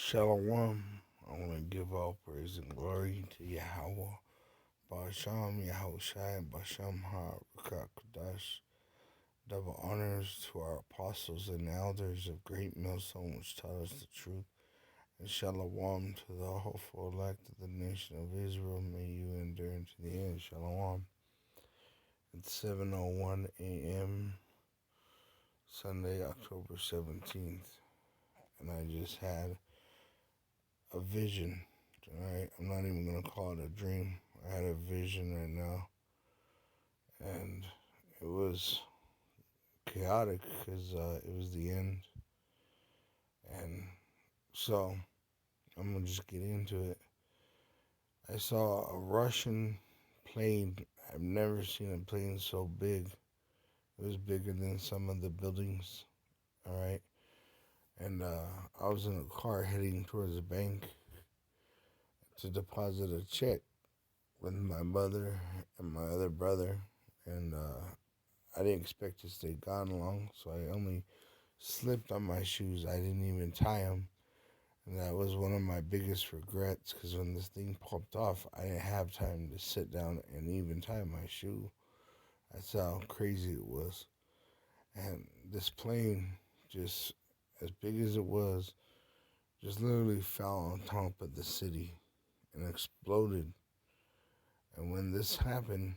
Shalom. I want to give all praise and glory to Yahweh, Basham, Yahushai, Basham HaRakakadash. Double honors to our apostles and elders of Great Millstone, which taught us the truth. And Shalom to the hopeful elect of the nation of Israel. May you endure into the end. Shalom. It's 7:01 a.m. Sunday, October 17th. And I just had a vision. Alright, I'm not even going to call it a dream. I had a vision right now. And it was chaotic because it was the end. And so I'm going to just get into it. I saw a Russian plane. I've never seen a plane so big. It was bigger than some of the buildings. Alright. And I was in a car heading towards the bank to deposit a check with my mother and my other brother. And I didn't expect to stay gone long, so I only slipped on my shoes. I didn't even tie them. And that was one of my biggest regrets, because when this thing popped off, I didn't have time to sit down and even tie my shoe. That's how crazy it was. And this plane, just as big as it was, just literally fell on top of the city and exploded. And when this happened,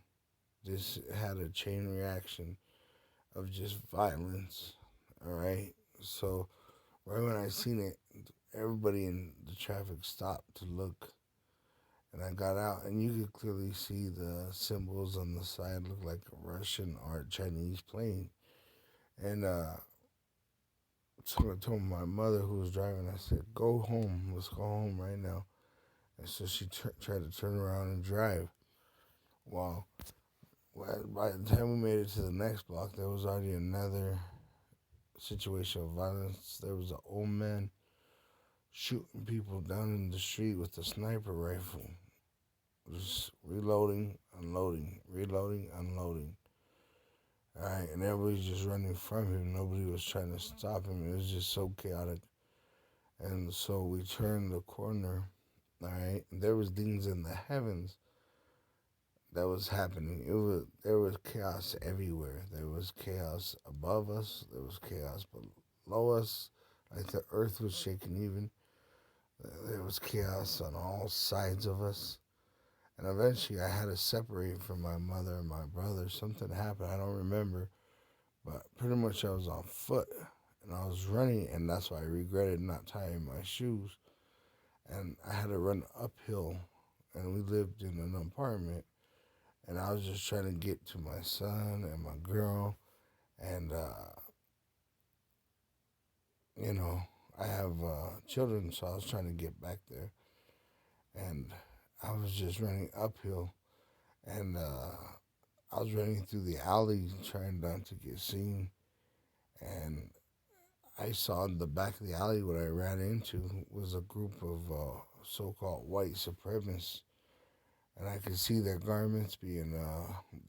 this had a chain reaction of just violence. All right. So right when I seen it, everybody in the traffic stopped to look, and I got out, and you could clearly see the symbols on the side look like a Russian or Chinese plane. And so I told my mother, who was driving, I said, "Go home. Let's go home right now." And so she tried to turn around and drive. Well, by the time we made it to the next block, there was already another situation of violence. There was an old man shooting people down in the street with a sniper rifle, just reloading, unloading, reloading, unloading. All right, and everybody's just running from him. Nobody was trying to stop him. It was just so chaotic. And so we turned the corner. All right, and there was things in the heavens that was happening. There was chaos everywhere. There was chaos above us. There was chaos below us. Like the earth was shaking even. There was chaos on all sides of us. And eventually I had to separate from my mother and my brother. Something happened, I don't remember. But pretty much I was on foot and I was running, and that's why I regretted not tying my shoes. And I had to run uphill, and we lived in an apartment. And I was just trying to get to my son and my girl. And, I have children, so I was trying to get back there. And I was just running uphill. And I was running through the alley trying not to get seen. And I saw in the back of the alley what I ran into was a group of so-called white supremacists. And I could see their garments being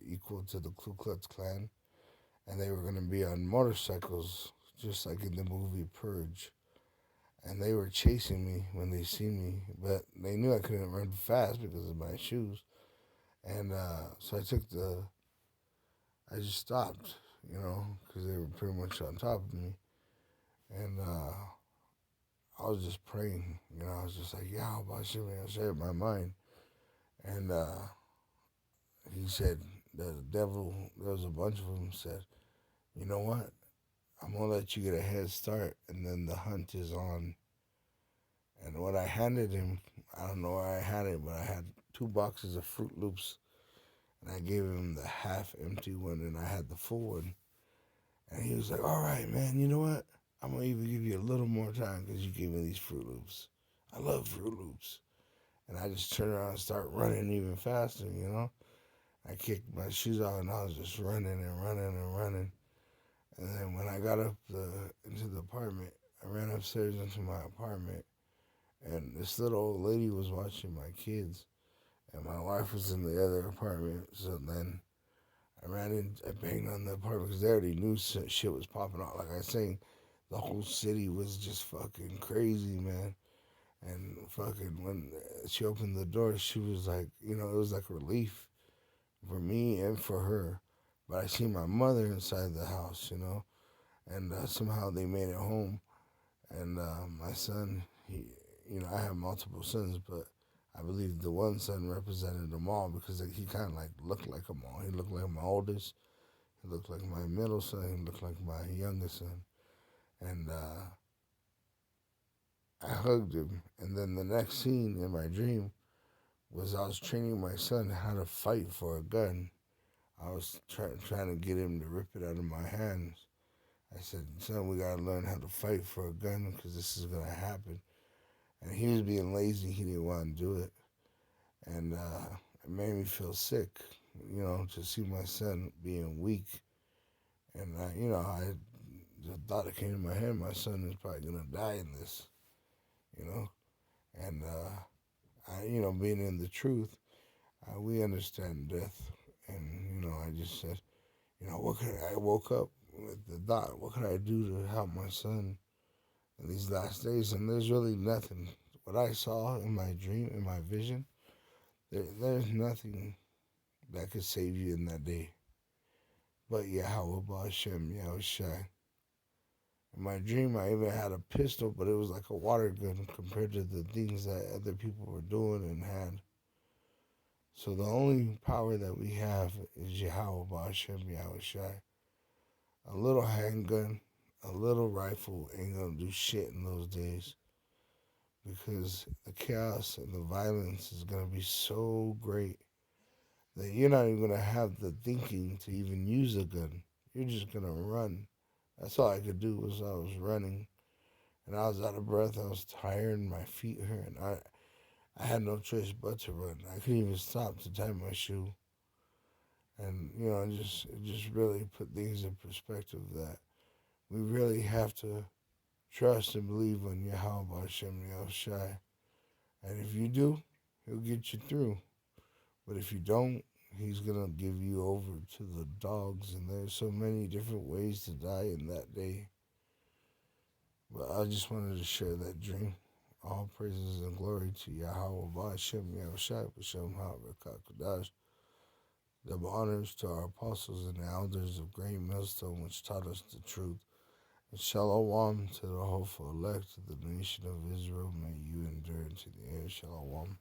equal to the Ku Klux Klan. And they were going to be on motorcycles, just like in the movie Purge. And they were chasing me when they see me, but they knew I couldn't run fast because of my shoes. And so I just stopped, because they were pretty much on top of me. And I was just praying, I was just like, yeah, I shared my mind. And he said, the devil, there was a bunch of them, said, you know what? I'm going to let you get a head start, and then the hunt is on. And what I handed him, I don't know where I had it, but I had 2 boxes of Fruit Loops, and I gave him the half-empty one, and I had the full one. And he was like, all right, man, you know what? I'm going to even give you a little more time because you gave me these Fruit Loops. I love Fruit Loops. And I just turned around and start running even faster, I kicked my shoes off, and I was just running and running and running. And then when I got up into the apartment, I ran upstairs into my apartment, and this little old lady was watching my kids, and my wife was in the other apartment. So then I banged on the apartment because they already knew shit was popping off. Like I was saying, the whole city was just fucking crazy, man. And fucking when she opened the door, she was like, it was like relief for me and for her. But I seen my mother inside the house, and somehow they made it home. And my son, I have multiple sons, but I believe the one son represented them all because he kind of like looked like them all. He looked like my oldest. He looked like my middle son. He looked like my youngest son. And I hugged him. And then the next scene in my dream was I was training my son how to fight for a gun. I was trying to get him to rip it out of my hands. I said, son, we got to learn how to fight for a gun because this is going to happen. And he was being lazy. He didn't want to do it. And it made me feel sick, to see my son being weak. And, the thought that came to my head, my son is probably going to die in this, you know. And, being in the truth, we understand death. And, I just said, I woke up with the thought, what could I do to help my son in these last days? And there's really nothing. What I saw in my dream, in my vision, there's nothing that could save you in that day. But Yahweh Ba'Shem Yahushai. In my dream, I even had a pistol, but it was like a water gun compared to the things that other people were doing and had. So the only power that we have is Yahweh Ba'Shem Yahushai. A little handgun, a little rifle ain't gonna do shit in those days because the chaos and the violence is gonna be so great that you're not even gonna have the thinking to even use a gun. You're just gonna run. That's all I could do was I was running, and I was out of breath. I was tired, and my feet hurt. And I had no choice but to run. I couldn't even stop to tie my shoe, and it just really put things in perspective that we really have to trust and believe on Yahweh Hashem Yahushai. And if you do, he'll get you through. But if you don't, he's going to give you over to the dogs. And there's so many different ways to die in that day. But I just wanted to share that dream. All praises and glory to Yahweh Hashem Yahushai B'Shem HaRakah. Double honors to our apostles and the elders of Great Millstone, which taught us the truth. And shalom to the hopeful elect of the nation of Israel. May you endure into the air. Shalom.